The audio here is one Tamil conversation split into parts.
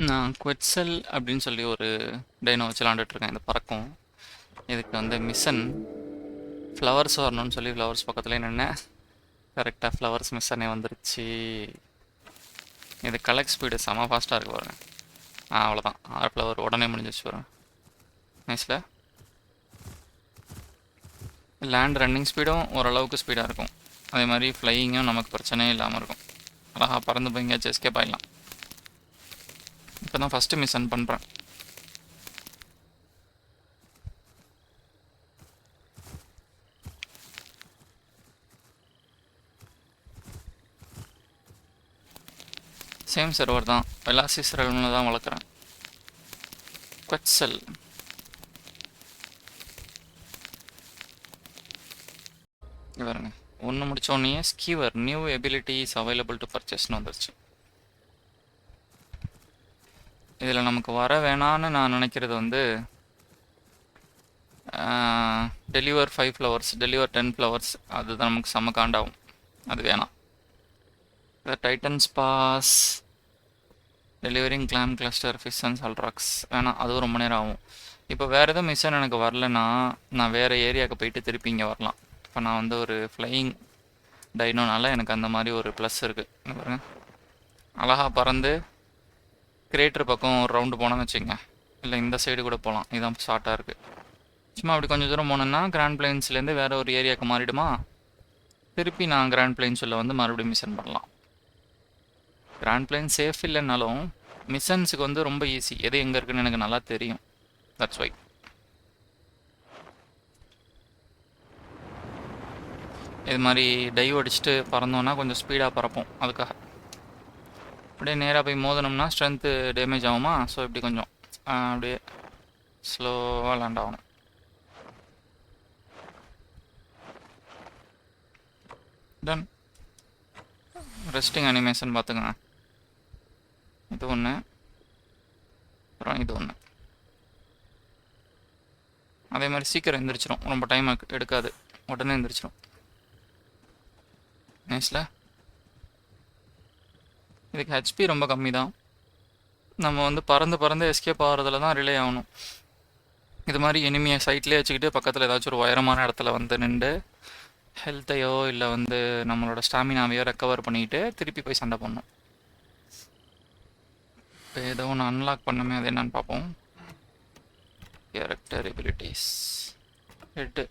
நான் குவெட்சல் அப்படின்னு சொல்லி ஒரு டைனோ வச்சு விளாண்டுட்ருக்கேன். இது பறக்கும். இதுக்கு வந்து மிஷன் ஃப்ளவர்ஸ் வரணும்னு சொல்லி ஃப்ளவர்ஸ் பக்கத்துலேயே நின்னேன். கரெக்டாக ஃப்ளவர்ஸ் மிஷனே வந்துருச்சு. இது கலெக்ட் ஸ்பீடு செம ஃபாஸ்ட்டாக இருக்கு பாருங்க. அவ்வளோதான், 6 ஃப்ளவர் உடனே முடிஞ்சிச்சு பாருங்க. நைஸில் லேண்ட் ரன்னிங் ஸ்பீடும் ஓரளவுக்கு ஸ்பீடாக இருக்கும். அதே மாதிரி ஃப்ளையிங்கும் நமக்கு பிரச்சனையே இல்லாமல் இருக்கும். அழகாக பறந்து போய் எங்கேயாச்சும் எஸ்கேப் ஆகிடலாம். இப்போ தான் ஃபஸ்ட்டு மிஷன் பண்ணுறேன். சேம் சர்வர் தான், வெலாசிஸ் ரெல்மில் தான் வளர்க்குறேன். குவெட்சல் பாருங்க, ஒன்று முடித்தோடனே ஸ்கீவர் நியூ எபிலிட்டிஸ் அவைலபிள் டு பர்ச்சேஸ்னு வந்துருச்சு. இதில் நமக்கு வர வேணான்னு நான் நினைக்கிறது வந்து டெலிவர் 5 ஃப்ளவர்ஸ், டெலிவர் 10 ஃப்ளவர்ஸ், அதுதான் நமக்கு செம்ம காண்டாகும். அது வேணாம். Titans pass, delivering clam cluster, fish and salt rocks வேணாம், அதுவும் ரொம்ப நேரம் ஆகும். இப்போ வேறு எதுவும் மிஷன் எனக்கு வரலன்னா நான் வேறு ஏரியாவுக்கு போயிட்டு திருப்பி இங்கே வரலாம். இப்போ நான் வந்து ஒரு ஃப்ளையிங் டைனோனால எனக்கு அந்த மாதிரி ஒரு ப்ளஸ் இருக்குது பாருங்க. அழகாக பறந்து கிரேட்டர் பக்கம் ஒரு ரவுண்டு போனோன்னு வச்சுக்கோங்க, இல்லை இந்த சைடு கூட போகலாம். இதுதான் ஷார்ட்டாக இருக்குது. சும்மா அப்படி கொஞ்சம் தூரம் போனோன்னா கிராண்ட் பிளைன்ஸ்லேருந்து வேறு ஒரு ஏரியாவுக்கு மாறிடுமா, திருப்பி நான் கிராண்ட் பிளைன்ஸில் வந்து மறுபடியும் மிஷன் பண்ணலாம். கிராண்ட் பிளைன் சேஃப் இல்லைன்னாலும் மிஷன்ஸுக்கு வந்து ரொம்ப ஈஸி. எது எங்கே இருக்குன்னு எனக்கு நல்லா தெரியும். That's why. இது மாதிரி டைவ் அடிச்சுட்டு பறந்தோன்னா கொஞ்சம் ஸ்பீடாக பறப்போம். அதுக்காக அப்படியே நேராக போய் மோதனோம்னா ஸ்ட்ரென்த்து டேமேஜ் ஆகுமா. ஸோ இப்படி கொஞ்சம் அப்படியே ஸ்லோவாக லேண்ட் ஆகணும். டன். ரெஸ்டிங் அனிமேஷன் பார்த்துக்கங்க. இது ஒன்று, அப்புறம் இது ஒன்று. அதே மாதிரி சீக்கிரம் எந்திரிச்சிடும், ரொம்ப டைம் எடுக்காது, உடனே எந்திரிச்சிடும். நைஸில் இதுக்கு ஹெச்பி ரொம்ப கம்மி தான். நம்ம வந்து பறந்து பறந்து எஸ்கேப் ஆகிறதுல தான் ரிலே ஆகணும். இது மாதிரி எனிமியை சைட்லேயே வச்சுக்கிட்டு பக்கத்தில் ஏதாச்சும் ஒரு உயரமான இடத்துல வந்து நின்று ஹெல்த்தையோ இல்லை வந்து நம்மளோட ஸ்டாமினாவையோ ரெக்கவர் பண்ணிக்கிட்டு திருப்பி போய் சண்டை பண்ணணும். இப்போ ஏதோ ஒன்று அன்லாக் பண்ணமே, அது என்னன்னு பார்ப்போம். Character abilities head.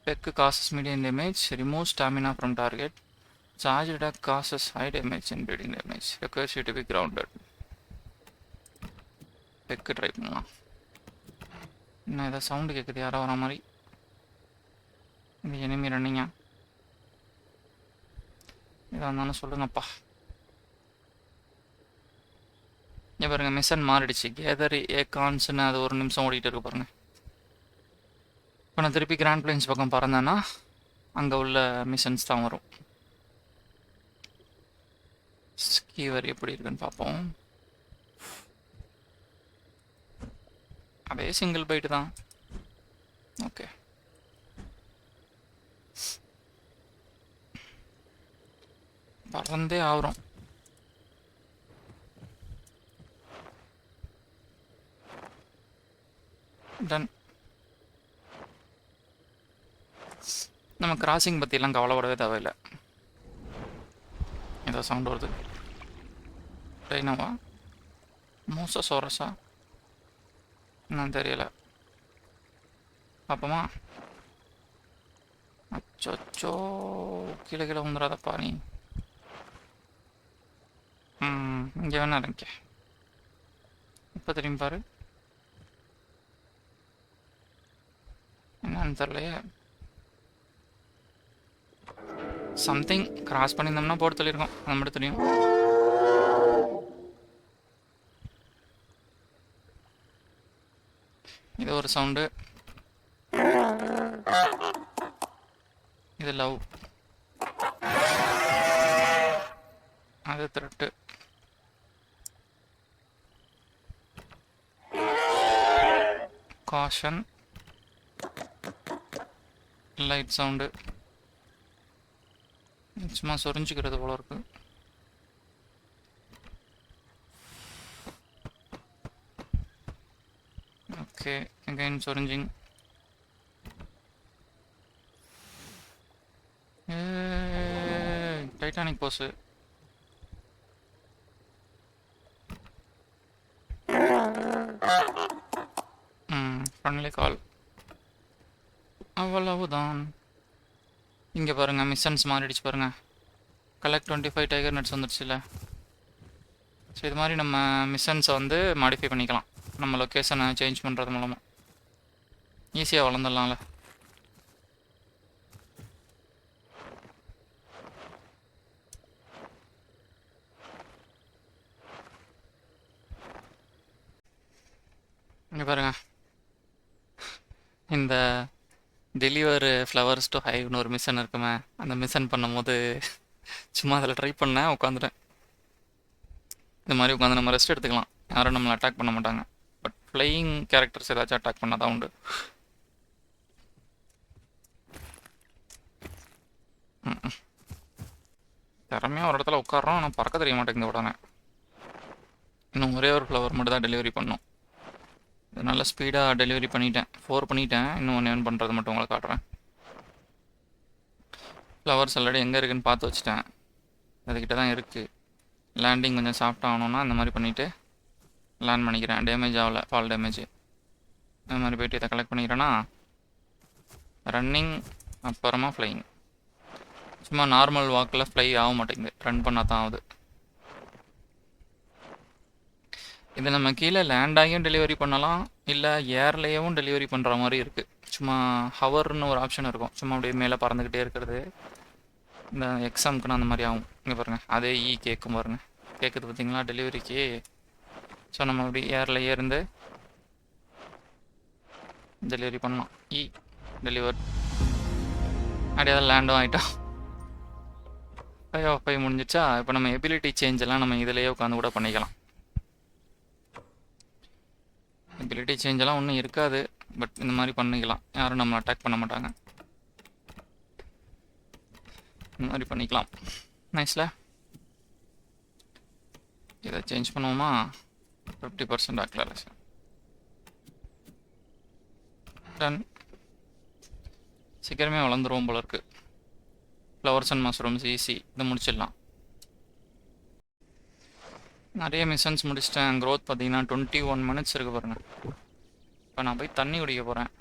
Peck causes medium damage, remove stamina from target, charge attack causes high damage and bleeding damage, requires you to be grounded. Peck ட்ரை பண்ணலாம். என்ன ஏதாவது சவுண்டு கேட்குது, யாரோ வர மாதிரி. இந்த எனிமி ரன்னிங்கா? இதாக இருந்தாலும் சொல்லுங்கப்பா. இங்கே பாருங்க, மிஷன் மாறிடுச்சு. கேதர் ஏகான்ஸ்னு அது ஒரு நிமிஷம் ஓடிட்டு இருக்கு பாருங்க. இப்போ நான் திருப்பி கிராண்ட் பிளைன்ஸ் பக்கம் பறந்தேன்னா அங்கே உள்ள மிஷன்ஸ் தான் வரும். ஸ்கீவர் எப்படி இருக்குன்னு பார்ப்போம். அதே சிங்கிள் பைட்டு தான். ஓகே, பறந்தே ஆகிறோம். டன். நம்ம கிராசிங் பற்றிலாம் கவலைப்படவே தேவையில்லை. ஏதோ சவுண்ட் வருது. டைனோவா, மோசோரஸா என்னன்னு தெரியல. அப்பமா அச்சோ, கீழே கீழே வந்துடாதப்பா நீ. இங்கே வேணா இருக்க. இப்போ திரும்பி பாரு, என்னன்னு தெரியலையே. சம்திங் கிராஸ் பண்ணியிருந்தோம்னா போட்டு சொல்லியிருக்கோம், அது மட்டும் தெரியும். இது ஒரு சவுண்டு. இது லவ், அது த்ரெட்டு. Caution, light sound. சும்மா சொரிஞ்சுக்கிறது போல இருக்கு. ஓகே, அகைன் சொரிஞ்சிங். Titanic pose. Friendly call. அவ்வளவுதான். இங்கே பாருங்கள், மிஷன்ஸ் மாறிடுச்சு பாருங்கள். கலெக்ட் 25 டைகர் நட்ஸ் வந்துடுச்சுல்ல. ஸோ இது மாதிரி நம்ம மிஷன்ஸை வந்து மாடிஃபை பண்ணிக்கலாம், நம்ம லொக்கேஷனை சேஞ்ச் பண்ணுறது மூலமாக. ஈஸியாக வளர்ந்துடலாம்ல. இங்கே பாருங்கள், இந்த டெலிவர் ஃப்ளவர்ஸ் டு ஹைவ்னு ஒரு மிஷன் இருக்குமே, அந்த மிஷன் பண்ணும்போது சும்மா அதில் ட்ரை பண்ணேன், உட்காந்துட்டேன். இந்த மாதிரி உட்காந்து நம்ம ரெஸ்ட் எடுத்துக்கலாம், யாரும் நம்மளை அட்டாக் பண்ண மாட்டாங்க. பட் ஃப்ளையிங் கேரக்டர்ஸ் ஏதாச்சும் அட்டாக் பண்ணால் தான் உண்டு. திறமையாக ஒரு இடத்துல உட்காரோம், ஆனால் பறக்க தெரிய மாட்டேங்குது உடனே. இன்னும் ஒரே ஒரு ஃப்ளவர் மட்டும் தான் டெலிவரி பண்ணோம். இது நல்லா ஸ்பீடாக டெலிவரி பண்ணிட்டேன், 4 பண்ணிட்டேன். இன்னும் ஒன்று ஏர்ன் பண்ணுறது மட்டும் உங்களை காட்டுறேன். ஃப்ளவர்ஸ் ஆல்ரெடி எங்கே இருக்குதுன்னு பார்த்து வச்சுட்டேன், அதுக்கிட்ட தான் இருக்குது. லேண்டிங் கொஞ்சம் சாஃப்ட் ஆகணும்னா இந்த மாதிரி பண்ணிவிட்டு லேண்ட் பண்ணிக்கிறேன். டேமேஜ் ஆகலை, ஃபால் டேமேஜ். இந்த மாதிரி போய்ட்டு இதை கலெக்ட் பண்ணிக்கிறேன்னா ரன்னிங், அப்புறமா ஃப்ளையிங். சும்மா நார்மல் வாக்கில் ஃப்ளை ஆக மாட்டேங்குது, ரன் பண்ணால் தான் ஆகுது. இது நம்ம கீழே லேண்ட் ஆகியும் டெலிவரி பண்ணலாம், இல்லை ஏர்லேயும் டெலிவரி பண்ணுற மாதிரி இருக்குது. சும்மா ஹவர்னு ஒரு ஆப்ஷன் இருக்கும், சும்மா அப்படியே மேலே பறந்துக்கிட்டே இருக்கிறது. இந்த எக்ஸாமுக்குன்னு அந்த மாதிரி ஆகும். இங்கே பாருங்கள், அதே கேட்கும் பாருங்கள், கேட்குது பார்த்தீங்களா டெலிவரிக்கு. ஸோ நம்ம அப்படி ஏர்லேயே இருந்து டெலிவரி பண்ணலாம். டெலிவர் அப்படியே தான் லேண்டும் ஆகிட்டோம். 5/5 முடிஞ்சிச்சா. இப்போ நம்ம எபிலிட்டி சேஞ்ச் எல்லாம் நம்ம இதிலேயே உட்காந்து கூட பண்ணிக்கலாம். எபிலிட்டி சேஞ்ச் எல்லாம் ஒன்றும் இருக்காது, பட் இந்த மாதிரி பண்ணிக்கலாம், யாரும் நம்ம அட்டாக் பண்ண மாட்டாங்க. இந்த மாதிரி பண்ணிக்கலாம். நைஸில் இதை சேஞ்ச் பண்ணுவோமா? 50% ஆக்லரேஷன் டன். சீக்கிரமே வளர்ந்துருவோம் போல இருக்குது. ஃப்ளவர்ஸ் அண்ட் மஷ்ரூம்ஸ் ஈஸி, இதை முடிச்சிடலாம். நிறைய மிஷன்ஸ் முடிச்சிட்டேன். க்ரோத் பார்த்தீங்கன்னா 21 மினிட்ஸ் இருக்குது பாருங்கள். இப்போ நான் போய் தண்ணி குடிக்க போகிறேன்.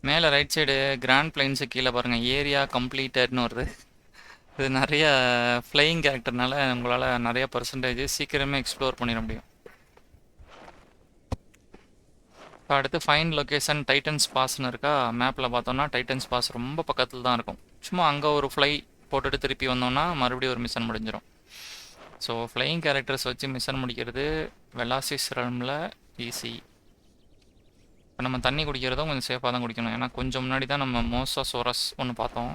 மேலே ரைட் சைடு கிராண்ட் பிளைன்ஸு கீழே பாருங்கள், ஏரியா கம்ப்ளீட்டட்னு வருது. இது நிறைய ஃப்ளையிங் கேரக்டர்னால உங்களால் நிறைய பர்சன்டேஜ் சீக்கிரமே எக்ஸ்ப்ளோர் பண்ணிட முடியும். இப்போ அடுத்து ஃபைன் லொக்கேஷன் டைட்டன்ஸ் பாஸ்ன்னு இருக்கா. மேப்பில் பார்த்தோம்னா டைட்டன்ஸ் பாஸ் ரொம்ப பக்கத்தில் தான் இருக்கும். சும்மா அங்கே ஒரு ஃப்ளை போட்டுட்டு திருப்பி வந்தோம்னா மறுபடியும் ஒரு மிஷன் முடிஞ்சிடும். ஸோ ஃப்ளையிங் கேரக்டர்ஸ் வச்சு மிஷன் முடிக்கிறது வெலாசிஸ் ரன்மில் ஈஸி. இப்போ நம்ம தண்ணி குடிக்கிறதும் கொஞ்சம் சேஃபாக தான் குடிக்கணும், ஏன்னா கொஞ்சம் முன்னாடி தான் நம்ம மோசாசோரஸ் ஒன்று பார்த்தோம்.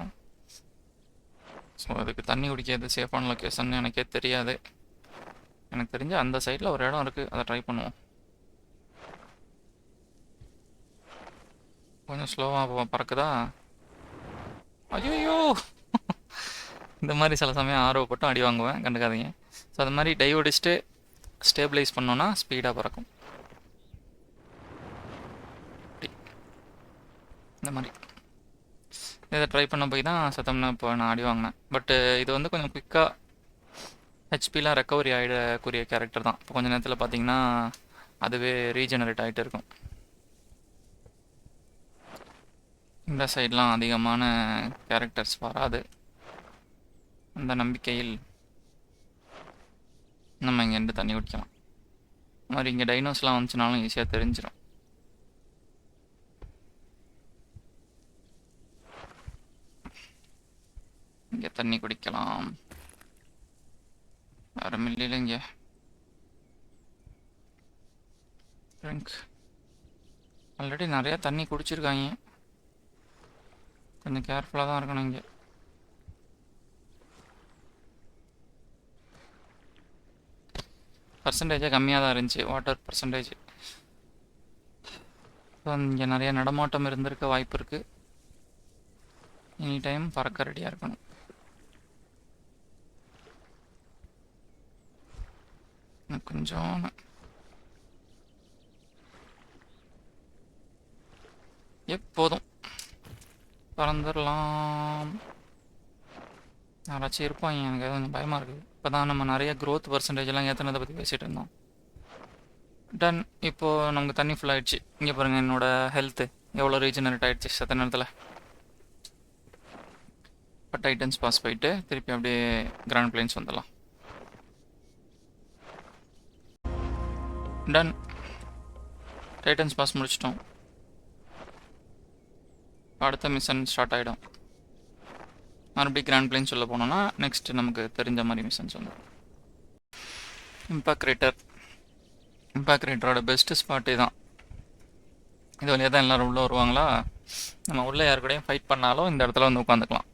ஸோ அதுக்கு தண்ணி குடிக்கிறது சேஃபான லொக்கேஷன் எனக்கே தெரியாது. எனக்கு தெரிஞ்ச அந்த சைடில் ஒரு இடம் இருக்குது, அதை ட்ரை பண்ணுவோம். கொஞ்சம் ஸ்லோவாக பறக்குதா. ஐயோ இந்த மாதிரி சில சமயம் ஆர்வப்பட்டும் அடி வாங்குவேன், கண்டுக்காதீங்க. ஸோ அது மாதிரி டைவ் அடிச்சுட்டு ஸ்டேபிளைஸ் பண்ணோன்னா ஸ்பீடாக பறக்கும். இந்த மாதிரி இதை ட்ரை பண்ண போய் தான் சத்தம்னா இப்போ நான் அடி வாங்கினேன். பட்டு இது வந்து கொஞ்சம் குயிக்காக ஹெச்பிலாம் ரெக்கவரி ஆகிடக்கூடிய கேரக்டர் தான். இப்போ கொஞ்சம் நேரத்தில் பார்த்தீங்கன்னா அதுவே ரீஜெனரேட் ஆகிட்டு இருக்கும். இந்த சைட்லாம் அதிகமான கேரக்டர்ஸ் வராது, அந்த நம்பிக்கையில் நம்ம இங்கேருந்து தண்ணி குடிக்கலாம். இந்த மாதிரி இங்கே டைனோஸ்லாம் வந்துச்சுனாலும் ஈஸியாக தெரிஞ்சிடும். இங்கே தண்ணி குடிக்கலாம், வேறு மில்லில் இங்கே ட்ரிங்க். ஆல்ரெடி நிறையா தண்ணி குடிச்சிருக்காங்க, கொஞ்சம் கேர்ஃபுல்லாக தான் இருக்கணும். இங்கே பர்சன்டேஜே கம்மியாக தான் இருந்துச்சு, வாட்டர் பர்சன்டேஜ். ஸோ இங்கே நிறைய நடமாட்டம் இருந்திருக்க வாய்ப்பு இருக்குது. எனி டைம் பறக்க ரெடியாக இருக்கணும். கொஞ்சம் எப்போதும் பறந்துடலாம். யாராச்சும் இருப்பாங்க, எனக்கு கொஞ்சம் பயமாக இருக்குது. இப்போ தான் நம்ம நிறைய க்ரோத் பர்சன்டேஜ்லாம் ஏற்றினதை பற்றி பேசிகிட்டு இருந்தோம். டன். இப்போது நமக்கு தண்ணி ஃபுல் ஆகிடுச்சு. இங்கே பாருங்கள் என்னோடய ஹெல்த்து எவ்வளோ ரீஜெனரேட் ஆகிடுச்சு சத்த நேரத்தில். இப்போ டைட்டன்ஸ் பாஸ் போயிட்டு திருப்பி அப்படியே கிராண்ட் பிளைன்ஸ் வந்துடலாம். டன். டைட்டன்ஸ் பாஸ் முடிச்சிட்டோம். அடுத்த மிஷன் ஸ்டார்ட் ஆகிடும். மறுபடியும் கிராண்ட் பிளைன்ஸ் சொல்ல போனோம்னா நெக்ஸ்ட் நமக்கு தெரிஞ்ச மாதிரி மிஷன்ஸ் வந்துடும். இம்பாக்ட் கிரேட்டரோட பெஸ்ட்டு ஸ்பாட்டே தான். இது வழியாக தான் எல்லோரும் உள்ளே வருவாங்களா. நம்ம உள்ளே யாரு கூடயும் ஃபைட் பண்ணாலும் இந்த இடத்துல வந்து உட்காந்துக்கலாம்.